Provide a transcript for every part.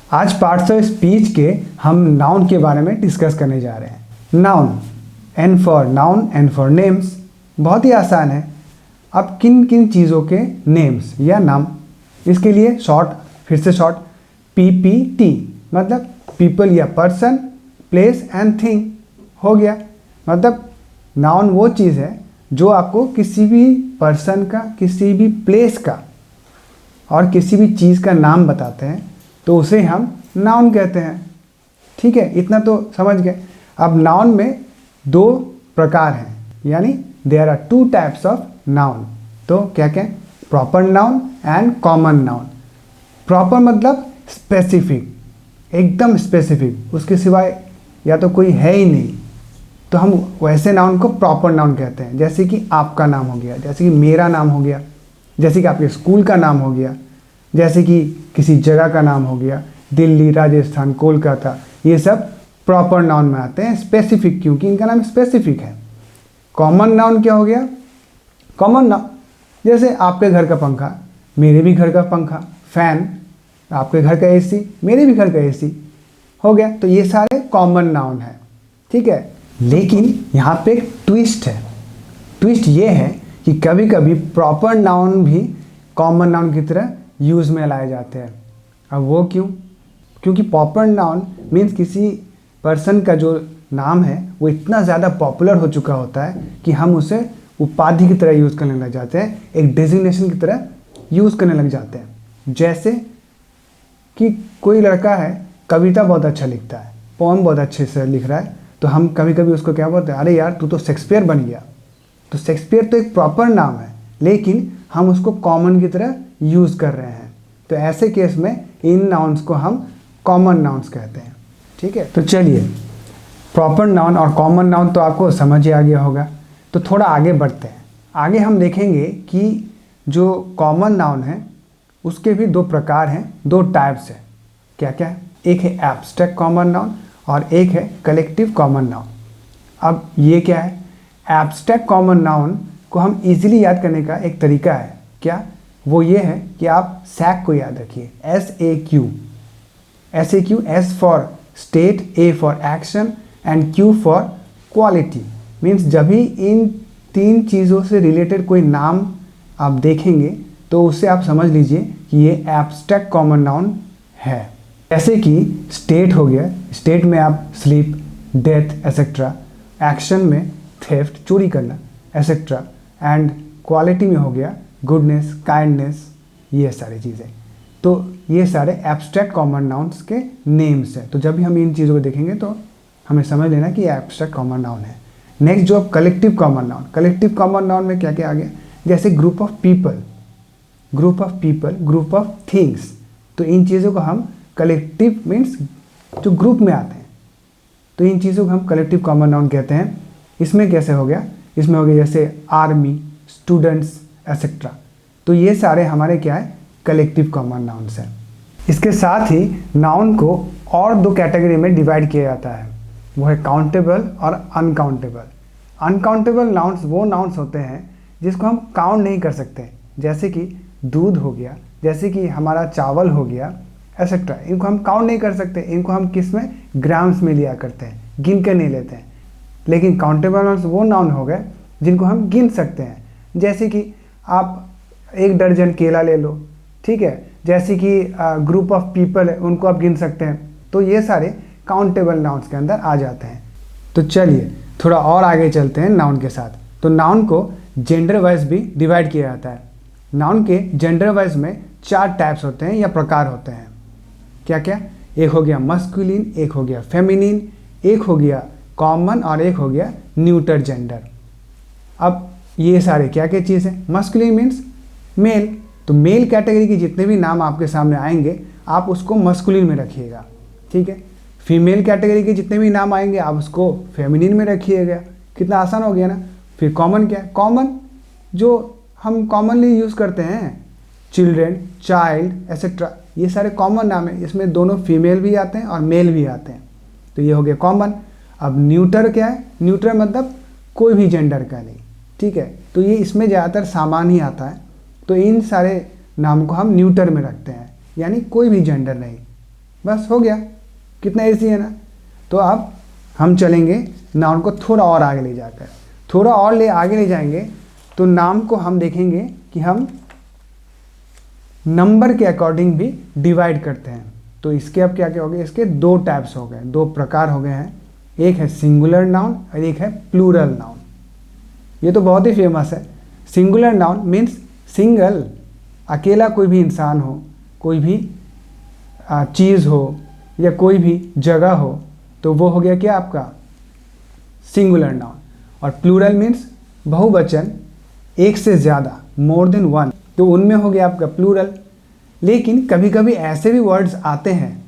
आज parts of speech के हम नाउन के बारे में डिस्कस करने जा रहे हैं। Noun, N for noun, N for names. बहुत ही आसान है। अब किन किन चीज़ों के नेम्स या नाम, इसके लिए शॉर्ट, फिर से शॉर्ट, PPT मतलब पीपल या पर्सन, प्लेस एंड थिंग हो गया। मतलब नाउन वो चीज़ है जो आपको किसी भी पर्सन का, किसी भी प्लेस का और किसी भी चीज़ का नाम बताते हैं, तो उसे हम नाउन कहते हैं। ठीक है, इतना तो समझ गए। अब नाउन में दो प्रकार हैं, यानी there are 2 types of noun. तो क्या क्या? Proper noun and common noun. Proper मतलब स्पेसिफिक, एकदम स्पेसिफिक, उसके सिवाय या तो कोई है ही नहीं, तो हम वैसे नाउन को प्रॉपर नाउन कहते हैं। जैसे कि आपका नाम हो गया, जैसे कि मेरा नाम हो गया, जैसे कि आपके स्कूल का नाम हो गया, जैसे कि किसी जगह का नाम हो गया, दिल्ली, राजस्थान, कोलकाता, ये सब प्रॉपर नाउन में आते हैं। स्पेसिफिक क्योंकि इनका नाम स्पेसिफिक है। कॉमन नाउन क्या हो गया? कॉमन नाउन जैसे आपके घर का पंखा, मेरे भी घर का पंखा, फैन, आपके घर का AC, मेरे भी घर का AC हो गया। तो ये सारे कॉमन नाउन है। ठीक है, लेकिन यहाँ पे एक ट्विस्ट है। ट्विस्ट ये है कि कभी कभी प्रॉपर नाउन भी कॉमन नाउन की तरह यूज़ में लाए जाते हैं। अब वो क्यों? क्योंकि प्रॉपर नाउन मीन्स किसी पर्सन का जो नाम है वो इतना ज़्यादा पॉपुलर हो चुका होता है कि हम उसे उपाधि की तरह यूज़ करने लग जाते हैं, एक डेजिग्नेशन की तरह यूज़ करने लग जाते हैं। जैसे कि कोई लड़का है, कविता बहुत अच्छा लिखता है, पोएम बहुत अच्छे से लिख रहा है, तो हम कभी कभी उसको क्या बोलते हैं, अरे यार तू तो शेक्सपियर बन गया। तो शेक्सपियर तो एक प्रॉपर नाम है, लेकिन हम उसको कॉमन की तरह यूज़ कर रहे हैं। तो ऐसे केस में इन नाउन्स को हम कॉमन नाउन्स कहते हैं। ठीक है, तो चलिए, प्रॉपर नाउन और कॉमन नाउन तो आपको समझ ही आ गया होगा। तो थोड़ा आगे बढ़ते हैं। आगे हम देखेंगे कि जो कॉमन नाउन है उसके भी 2 प्रकार हैं, 2 टाइप्स हैं। क्या क्या है? एक है एब्स्ट्रैक्ट कॉमन नाउन और एक है कलेक्टिव कॉमन नाउन। अब ये क्या है? एब्स्ट्रैक्ट कॉमन नाउन को हम इजीली याद करने का एक तरीका है। क्या? वो ये है कि आप सैक को याद रखिए, SAQ। SAQ, S for state, A for action and Q for quality. Means जब भी इन 3 चीज़ों से रिलेटेड कोई नाम आप देखेंगे तो उससे आप समझ लीजिए कि ये एब्स्ट्रैक्ट कॉमन नाउन है। जैसे कि स्टेट हो गया, स्टेट में आप स्लीप, डेथ एसेट्रा, एक्शन में थेफ्ट, चोरी करना एसेट्रा, एंड क्वालिटी में हो गया गुडनेस, काइंडनेस, ये सारी चीज़ें। तो ये सारे एब्स्ट्रैक्ट कॉमन नाउन्स के नेम्स हैं। तो जब भी हम इन चीज़ों को देखेंगे तो हमें समझ लेना कि ये एब्स्ट्रैक्ट कॉमन नाउन है। नेक्स्ट जो collective common noun. Collective common noun में क्या क्या आ गया? जैसे group of people, group of people, group of things. तो इन चीज़ों को हम कलेक्टिव मीन्स जो ग्रुप में आते हैं, तो इन चीज़ों को हम कलेक्टिव कॉमन नाउन कहते हैं। इसमें कैसे हो गया? इसमें हो गया जैसे आर्मी, स्टूडेंट्स एसेट्रा। तो ये सारे हमारे क्या है? कलेक्टिव कॉमन नाउन्स हैं। इसके साथ ही नाउन को और 2 कैटेगरी में डिवाइड किया जाता है, वो है काउंटेबल और अनकाउंटेबल। अनकाउंटेबल नाउन्स वो नाउन्स होते हैं जिसको हम काउंट नहीं कर सकते, जैसे कि दूध हो गया, जैसे कि हमारा चावल हो गया एसेट्रा। इनको हम काउंट नहीं कर सकते, इनको हम किस में? ग्राम्स में लिया करते हैं, गिन कर नहीं लेते हैं। लेकिन काउंटेबल नाउन्स वो नाउन हो गए जिनको हम गिन सकते हैं, जैसे कि आप 1 दर्जन केला ले लो। ठीक है, जैसे कि ग्रुप ऑफ पीपल है, उनको आप गिन सकते हैं। तो ये सारे काउंटेबल नाउन्स के अंदर आ जाते हैं। तो चलिए थोड़ा और आगे चलते हैं नाउन के साथ। तो नाउन को जेंडर वाइज भी डिवाइड किया जाता है। नाउन के जेंडर वाइज में 4 टाइप्स होते हैं या प्रकार होते हैं। क्या क्या? एक हो गया मस्कुलिन, एक हो गया फेमिनिन, एक हो गया कॉमन और एक हो गया न्यूटर जेंडर। अब ये सारे क्या क्या चीज़ है? मस्कुलिन मीन्स मेल, तो मेल कैटेगरी के जितने भी नाम आपके सामने आएंगे आप उसको मस्कुलिन में रखिएगा। ठीक है, फीमेल कैटेगरी के जितने भी नाम आएंगे आप उसको फेमिनिन में रखिएगा। कितना आसान हो गया ना। फिर कॉमन क्या है? कॉमन जो हम कॉमनली यूज़ करते हैं, चिल्ड्रेन, चाइल्ड एसेट्रा, ये सारे कॉमन नाम है। इसमें दोनों फीमेल भी आते हैं और मेल भी आते हैं, तो ये हो गया कॉमन। अब न्यूटर क्या है? न्यूटर मतलब कोई भी जेंडर का नहीं। ठीक है, तो ये इसमें ज़्यादातर सामान ही आता है, तो इन सारे नाम को हम न्यूटर में रखते हैं, यानी कोई भी जेंडर नहीं। बस हो गया, कितना ईजी है ना। तो अब हम चलेंगे नाउन को थोड़ा और आगे ले जाकर, थोड़ा और आगे ले जाएंगे तो नाउन को हम देखेंगे कि हम नंबर के अकॉर्डिंग भी डिवाइड करते हैं। तो इसके अब क्या क्या हो गए, इसके दो टाइप्स हो गए, दो प्रकार हो गए हैं। एक है सिंगुलर नाउन और एक है प्लूरल नाउन। ये तो बहुत ही फेमस है। सिंगुलर नाउन मीन्स सिंगल, अकेला कोई भी इंसान हो, कोई भी चीज़ हो या कोई भी जगह हो, तो वो हो गया क्या आपका सिंगुलर नाउन। और प्लूरल मीन्स बहुवचन, एक से ज़्यादा, मोर देन वन, तो उनमें हो गया आपका प्लूरल। लेकिन कभी कभी ऐसे भी वर्ड्स आते हैं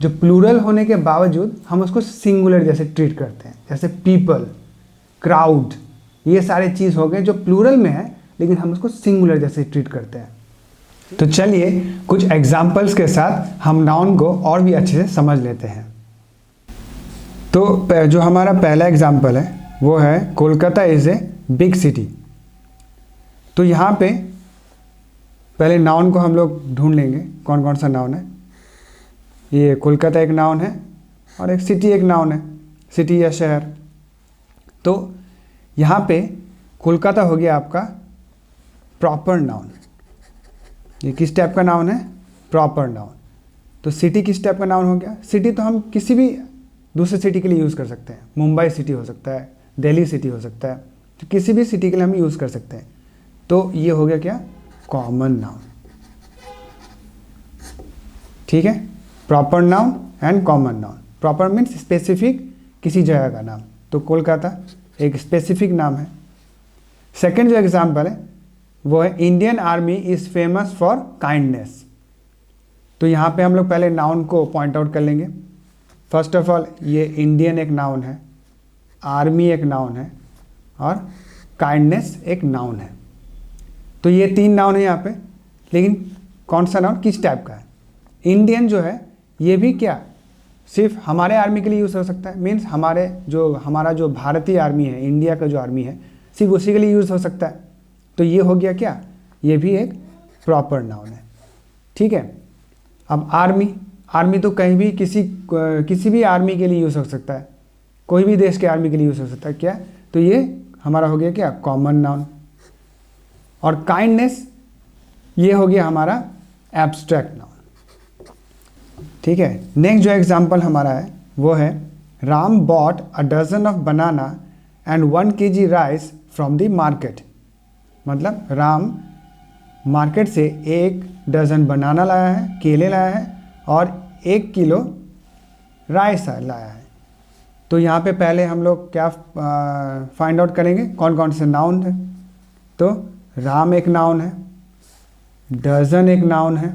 जो प्लूरल होने के बावजूद हम उसको सिंगुलर जैसे ट्रीट करते हैं, जैसे पीपल, क्राउड, ये सारे चीज़ हो गए जो प्लूरल में है लेकिन हम उसको सिंगुलर जैसे ट्रीट करते हैं। तो चलिए कुछ एग्जाम्पल्स के साथ हम नाउन को और भी अच्छे से समझ लेते हैं। तो जो हमारा पहला एग्जाम्पल है वो है Kolkata is a big city. तो यहाँ पे पहले नाउन को हम लोग ढूंढ लेंगे कौन कौन सा नाउन है। ये कोलकाता एक नाउन है और एक सिटी एक नाउन है, सिटी या शहर। तो यहाँ पे कोलकाता हो गया आपका प्रॉपर नाउन। ये किस टाइप का नाउन है, प्रॉपर नाउन। तो सिटी किस टाइप का नाउन हो गया, सिटी तो हम किसी भी दूसरे सिटी के लिए यूज़ कर सकते हैं। मुंबई सिटी हो सकता है, दिल्ली सिटी हो सकता है, तो किसी भी सिटी के लिए हम यूज़ कर सकते हैं। तो ये हो गया क्या, कॉमन नाउन। ठीक है, proper noun and common noun. Proper means specific, किसी जगह का नाम, तो कोलकाता एक स्पेसिफिक नाम है। सेकंड जो एग्जाम्पल है वो है Indian army is famous for kindness. तो यहाँ पे हम लोग पहले नाउन को पॉइंट आउट कर लेंगे। फर्स्ट ऑफ ऑल ये इंडियन एक नाउन है, आर्मी एक नाउन है और काइंडनेस एक नाउन है। तो ये तीन नाउन है यहाँ पे, लेकिन कौन सा नाउन किस टाइप का है। इंडियन जो है ये भी क्या सिर्फ हमारे आर्मी के लिए यूज़ हो सकता है, मीन्स हमारा जो भारतीय आर्मी है, इंडिया का जो आर्मी है, सिर्फ उसी के लिए यूज़ हो सकता है। तो ये हो गया क्या, ये भी एक प्रॉपर नाउन है। ठीक है, अब आर्मी तो कहीं भी किसी भी आर्मी के लिए यूज़ हो सकता है, कोई भी देश के आर्मी के लिए यूज़ हो सकता है क्या, तो ये हमारा हो गया क्या, कॉमन नाउन। और काइंडनेस ये हो गया हमारा एब्स्ट्रैक्ट नाउन। ठीक है, नेक्स्ट जो एग्जांपल हमारा है वो है Ram bought a dozen of banana and 1 kg rice from the market. मतलब राम मार्केट से 1 डजन बनाना लाया है, केले लाया है और 1 किलो राइस लाया है। तो यहाँ पे पहले हम लोग क्या फाइंड आउट करेंगे कौन कौन से नाउन है। तो राम एक नाउन है, डजन एक नाउन है,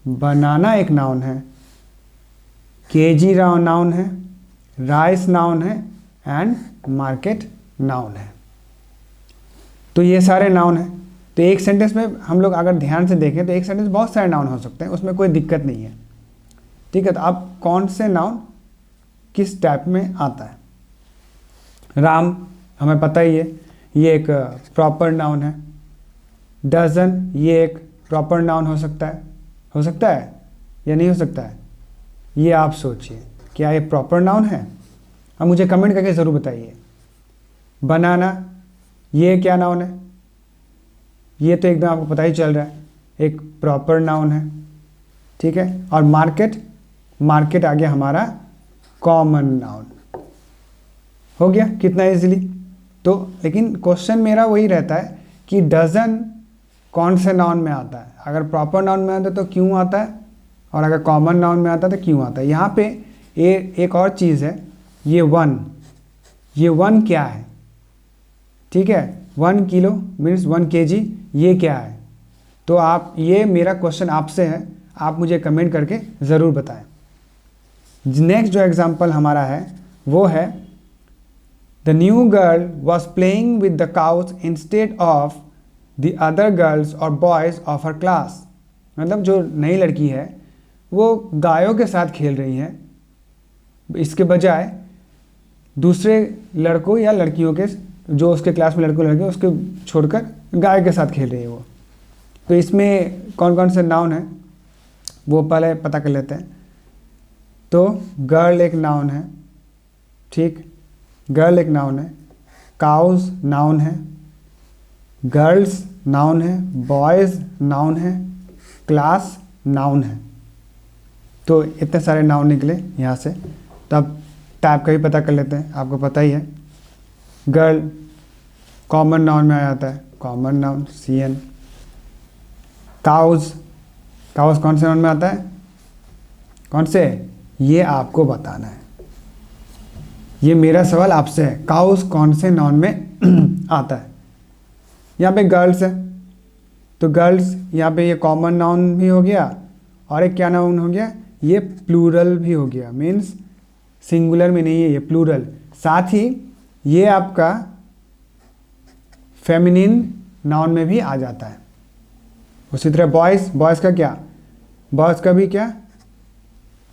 बनाना एक नाउन है, केजी नाउन है, राइस नाउन है एंड मार्केट नाउन है। तो ये सारे नाउन हैं। तो एक सेंटेंस में हम लोग अगर ध्यान से देखें तो एक सेंटेंस बहुत सारे नाउन हो सकते हैं, उसमें कोई दिक्कत नहीं है। ठीक है, तो अब कौन से नाउन किस टाइप में आता है। राम हमें पता ही है, ये एक प्रॉपर नाउन है। डजन ये एक प्रॉपर नाउन हो सकता है या नहीं हो सकता है, ये आप सोचिए, क्या ये प्रॉपर नाउन है। अब मुझे कमेंट करके ज़रूर बताइए। बनाना ये क्या नाउन है, ये तो एकदम आपको पता ही चल रहा है, एक प्रॉपर नाउन है। ठीक है, और मार्केट आ गया हमारा कॉमन नाउन। हो गया कितना इजीली। तो लेकिन क्वेश्चन मेरा वही रहता है कि डजन कौन से नाउन में आता है। अगर प्रॉपर नाउन में आता है तो क्यों आता है, और अगर कॉमन नाउन में आता है तो क्यों आता है। यहाँ पे एक और चीज़ है, ये वन क्या है। ठीक है, 1 किलो मीन्स 1 kg, ये क्या है। तो आप, ये मेरा क्वेश्चन आपसे है, आप मुझे कमेंट करके ज़रूर बताएं। नेक्स्ट जो एग्जांपल हमारा है वो है the new girl was playing with the cows instead of the other girls और बॉयज़ ऑफ हर क्लास। मतलब जो नई लड़की है वो गायों के साथ खेल रही है, इसके बजाय दूसरे लड़कों या लड़कियों के, जो उसके क्लास में लड़के लड़के उसके छोड़कर गाय के साथ खेल रही है वो। तो इसमें कौन कौन से नाउन हैं वो पहले पता कर लेते हैं। तो गर्ल एक नाउन है, ठीक, गर्ल एक नाउन है, काउज नाउन है, गर्ल्स नाउन है, बॉयज़ नाउन है, क्लास नाउन है। तो इतने सारे नाउन निकले यहाँ से। तो अब टाइप का भी पता कर लेते हैं। आपको पता ही है गर्ल कॉमन नाउन में आ जाता है, common noun CN। Cows, cows कौन से नाउन में आता है, कौन से, ये आपको बताना है, ये मेरा सवाल आपसे है, काउज कौन से नाउन में आता है। यहाँ पे गर्ल्स है, तो गर्ल्स यहाँ पे ये कॉमन नाउन भी हो गया, और एक क्या नाउन हो गया, ये प्लूरल भी हो गया, मीन्स सिंगुलर में नहीं है, ये प्लूरल। साथ ही ये आपका फेमिनिन नाउन में भी आ जाता है। उसी तरह बॉयज़, बॉयज़ का क्या, बॉयज़ का भी क्या,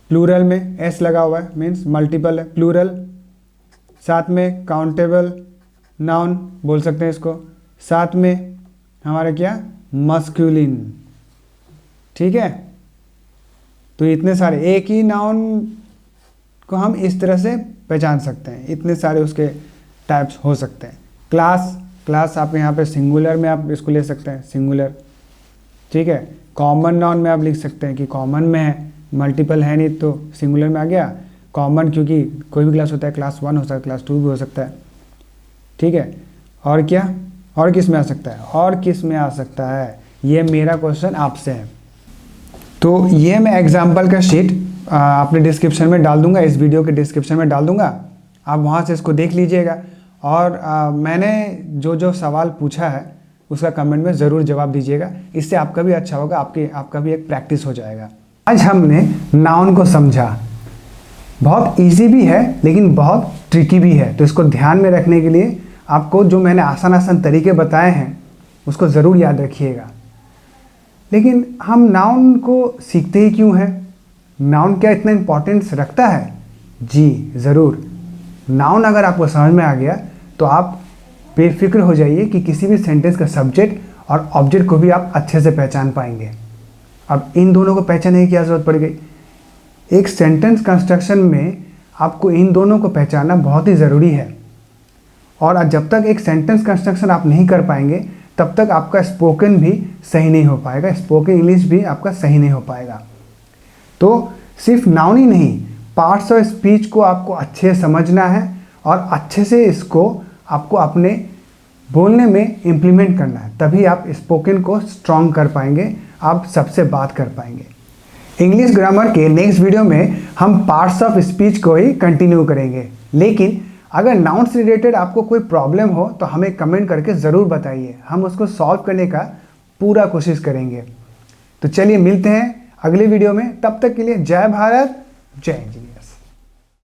प्लूरल में एस लगा हुआ है, मीन्स मल्टीपल है, प्लूरल। साथ में काउंटेबल नाउन बोल सकते हैं इसको, साथ में हमारा क्या, मस्कुलिन, ठीक है। तो इतने सारे, एक ही नाउन को हम इस तरह से पहचान सकते हैं, इतने सारे उसके टाइप्स हो सकते हैं। क्लास, क्लास आप यहाँ पे सिंगुलर में आप इसको ले सकते हैं, सिंगुलर, ठीक है। कॉमन नाउन में आप लिख सकते हैं कि कॉमन में है, मल्टीपल है नहीं तो सिंगुलर में आ गया। कॉमन क्योंकि कोई भी क्लास होता है, क्लास 1 हो सकता है, क्लास 2 भी हो सकता है, ठीक है। और क्या, और किस में आ सकता है, और किस में आ सकता है, ये मेरा क्वेश्चन आपसे है। तो ये मैं एग्जाम्पल का शीट अपने डिस्क्रिप्शन में डाल दूंगा, इस वीडियो के डिस्क्रिप्शन में डाल दूंगा, आप वहाँ से इसको देख लीजिएगा। और मैंने जो जो सवाल पूछा है उसका कमेंट में ज़रूर जवाब दीजिएगा, इससे आपका भी अच्छा होगा, आपका भी एक प्रैक्टिस हो जाएगा। आज हमने नाउन को समझा, बहुत इजी भी है लेकिन बहुत ट्रिकी भी है, तो इसको ध्यान में रखने के लिए आपको जो मैंने आसान आसान तरीके बताए हैं उसको ज़रूर याद रखिएगा। लेकिन हम नाउन को सीखते ही क्यों हैं, नाउन क्या इतना इम्पोर्टेंस रखता है? जी ज़रूर। नाउन अगर आपको समझ में आ गया तो आप बेफिक्र हो जाइए कि किसी भी सेंटेंस का सब्जेक्ट और ऑब्जेक्ट को भी आप अच्छे से पहचान पाएंगे। अब इन दोनों को पहचानने की क्या ज़रूरत पड़ गई? एक सेंटेंस कंस्ट्रक्शन में आपको इन दोनों को पहचानना बहुत ही ज़रूरी है। और जब तक एक सेंटेंस कंस्ट्रक्शन आप नहीं कर पाएंगे तब तक आपका स्पोकन भी सही नहीं हो पाएगा, स्पोकन इंग्लिश भी आपका सही नहीं हो पाएगा। तो सिर्फ नाउन ही नहीं, पार्ट्स ऑफ स्पीच को आपको अच्छे से समझना है और अच्छे से इसको आपको अपने बोलने में इम्प्लीमेंट करना है, तभी आप स्पोकन को स्ट्रॉन्ग कर पाएंगे, आप सबसे बात कर पाएंगे। इंग्लिश ग्रामर के नेक्स्ट वीडियो में हम पार्ट्स ऑफ स्पीच को ही कंटिन्यू करेंगे। लेकिन अगर नाउन से रिलेटेड आपको कोई प्रॉब्लम हो तो हमें कमेंट करके ज़रूर बताइए, हम उसको सॉल्व करने का पूरा कोशिश करेंगे। तो चलिए मिलते हैं अगले वीडियो में, तब तक के लिए जय भारत, जय हिंद।